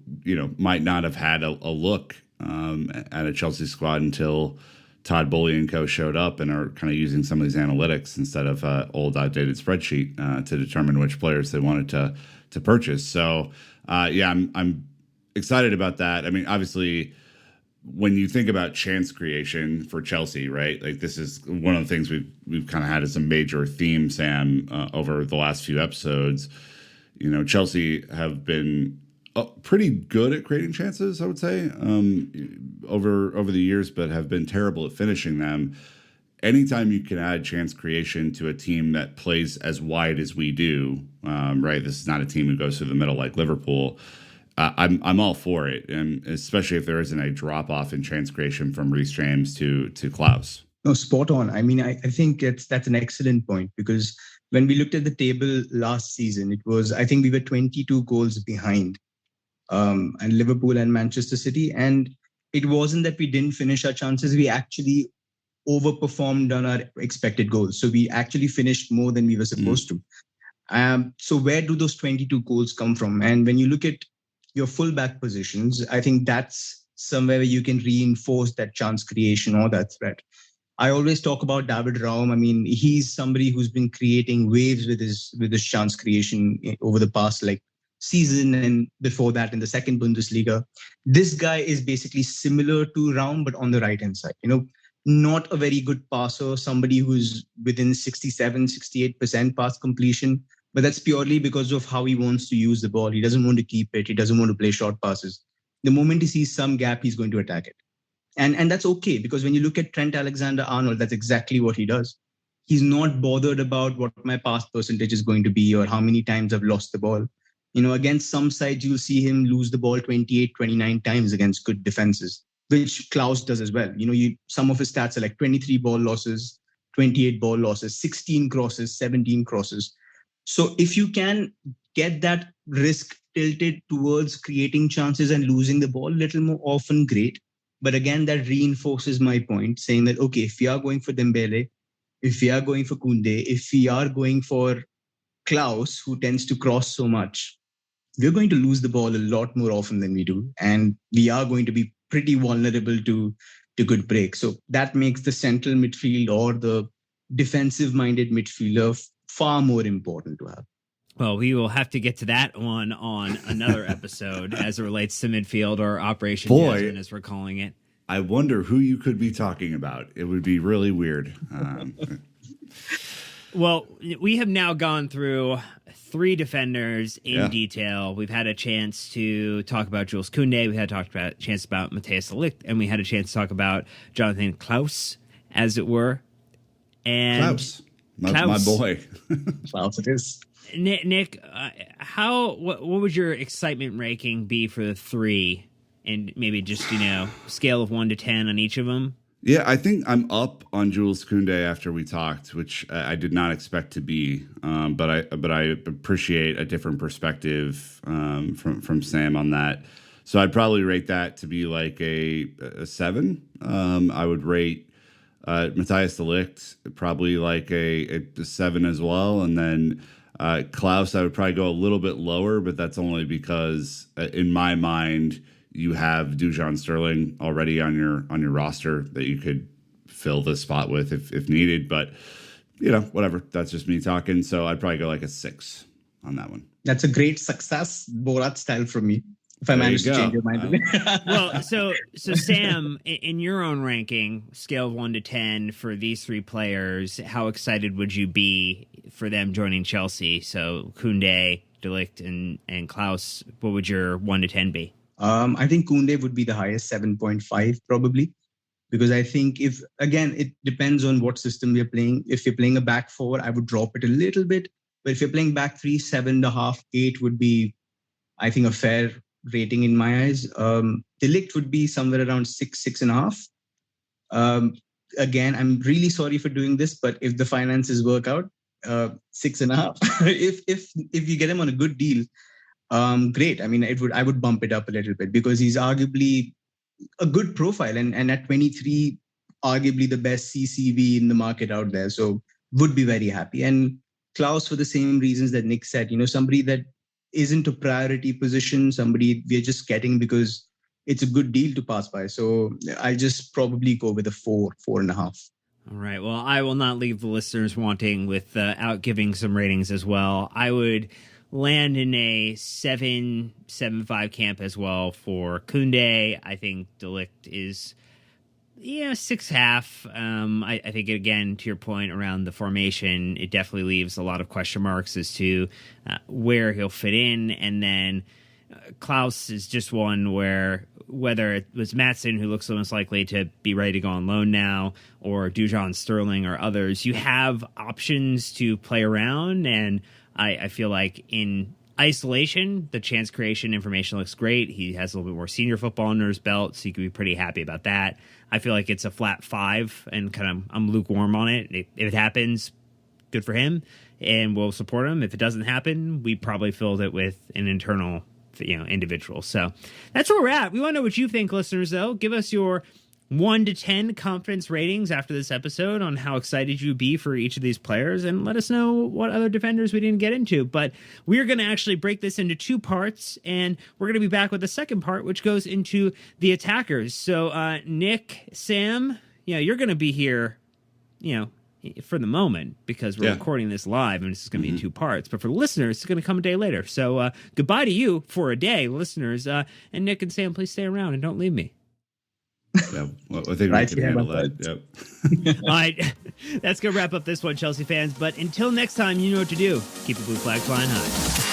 might not have had a look at a Chelsea squad until Todd Boehly and co showed up and are kind of using some of these analytics instead of old outdated spreadsheet to determine which players they wanted to purchase. So yeah, I'm excited about that. I mean, obviously, when you think about chance creation for Chelsea, right? Like, this is one of the things we've kind of had as a major theme, Sam, over the last few episodes. Chelsea have been pretty good at creating chances, I would say, over the years, but have been terrible at finishing them. anytime you can add chance creation to a team that plays as wide as we do, right? This is not a team who goes through the middle like Liverpool. I'm all for it, and especially if there isn't a drop off in chance creation from Reece James to Klaus. No, spot on. I mean, I think that's an excellent point, because when we looked at the table last season, I think we were 22 goals behind, and Liverpool and Manchester City, and it wasn't that we didn't finish our chances. We actually overperformed on our expected goals. So we actually finished more than we were supposed to. So where do those 22 goals come from? And when you look at your fullback positions, I think that's somewhere where you can reinforce that chance creation or that threat. I always talk about David Raum. I mean, he's somebody who's been creating waves with his chance creation over the past season, and before that in the second Bundesliga. This guy is basically similar to Raum, but on the right hand side. Not a very good passer, somebody who's within 67, 68% pass completion. But that's purely because of how he wants to use the ball. He doesn't want to keep it. He doesn't want to play short passes. The moment he sees some gap, he's going to attack it. And that's okay, because when you look at Trent Alexander-Arnold, that's exactly what he does. He's not bothered about what my pass percentage is going to be or how many times I've lost the ball. Against some sides, you'll see him lose the ball 28, 29 times against good defenses, which Klaus does as well. Some of his stats are 23 ball losses, 28 ball losses, 16 crosses, 17 crosses. So if you can get that risk tilted towards creating chances and losing the ball a little more often, great. But again, that reinforces my point, saying that, okay, if we are going for Dembele, if we are going for Koundé, if we are going for Klaus, who tends to cross so much, we're going to lose the ball a lot more often than we do. And we are going to be pretty vulnerable to good breaks. So that makes the central midfield or the defensive-minded midfielder far more important to have. Well, we will have to get to that one on another episode as it relates to midfield, or Operation Jasmine, as we're calling it. I wonder who you could be talking about. It would be really weird. Well, we have now gone through 3 defenders in detail. We've had a chance to talk about Jules Koundé. We had a chance about Matthijs de Ligt, and we had a chance to talk about Jonathan Klaus, as it were. And Klaus. My boy. Klaus it is. Nick, what would your excitement ranking be for the 3, and maybe just scale of 1 to 10 on each of them? Yeah, I think I'm up on Jules Koundé after we talked, which I did not expect to be, but I appreciate a different perspective from Sam on that. So I'd probably rate that to be like a 7. I would rate Matthijs de Ligt probably like a 7 as well, and then Klaus I would probably go a little bit lower, but that's only because in my mind you have Dujon Sterling already on your roster that you could fill this spot with if needed. But whatever. That's just me talking. So I'd probably go like a 6 on that one. That's a great success, Borat style from me. If I manage to change your mind. Well, so Sam, in your own ranking, scale of 1 to 10 for these 3 players, how excited would you be for them joining Chelsea? So Koundé, De Ligt, and Klaus, what would your 1 to 10 be? I think Koundé would be the highest, 7.5 probably, because I think it depends on what system we're playing. If you're playing a back 4, I would drop it a little bit. But if you're playing back 3, 7.5, 8 would be, I think, a fair rating in my eyes. De Ligt would be somewhere around 6, 6.5. Again, I'm really sorry for doing this, but if the finances work out, 6.5. if you get him on a good deal, great. I mean, I would bump it up a little bit, because he's arguably a good profile, and at 23, arguably the best CCV in the market out there. So would be very happy. And Klaus, for the same reasons that Nick said, somebody that isn't a priority position, somebody we're just getting because it's a good deal to pass by. So I'll just probably go with a 4, 4.5. All right. Well, I will not leave the listeners wanting without giving some ratings as well. I would land in a 7.5 camp as well for Koundé. I think De Ligt is 6.5. I think, again, to your point around the formation, it definitely leaves a lot of question marks as to where he'll fit in. And then Klaus is just one where whether it was Maatsen, who looks the most likely to be ready to go on loan now, or Dujon, Sterling, or others, you have options to play around. And I feel like in isolation, the chance creation information looks great. He has a little bit more senior football under his belt, so you can be pretty happy about that. I feel like it's a flat 5, and kind of I'm lukewarm on it. If it happens, good for him, and we'll support him. If it doesn't happen, we probably filled it with an internal, individual. So that's where we're at. We want to know what you think, listeners, though. Give us your 1 to 10 confidence ratings after this episode on how excited you'd be for each of these players, and let us know what other defenders we didn't get into. But we're going to actually break this into 2 parts, and we're going to be back with the second part, which goes into the attackers. So Nick, Sam, you're going to be here, for the moment, because we're recording this live, and this is going to be in 2 parts. But for the listeners, it's going to come a day later. So goodbye to you for a day, listeners. And Nick and Sam, please stay around and don't leave me. Yeah, well, I think we can handle that. Yep. All right, that's going to wrap up this one, Chelsea fans. But until next time, you know what to do. Keep the blue flag flying high.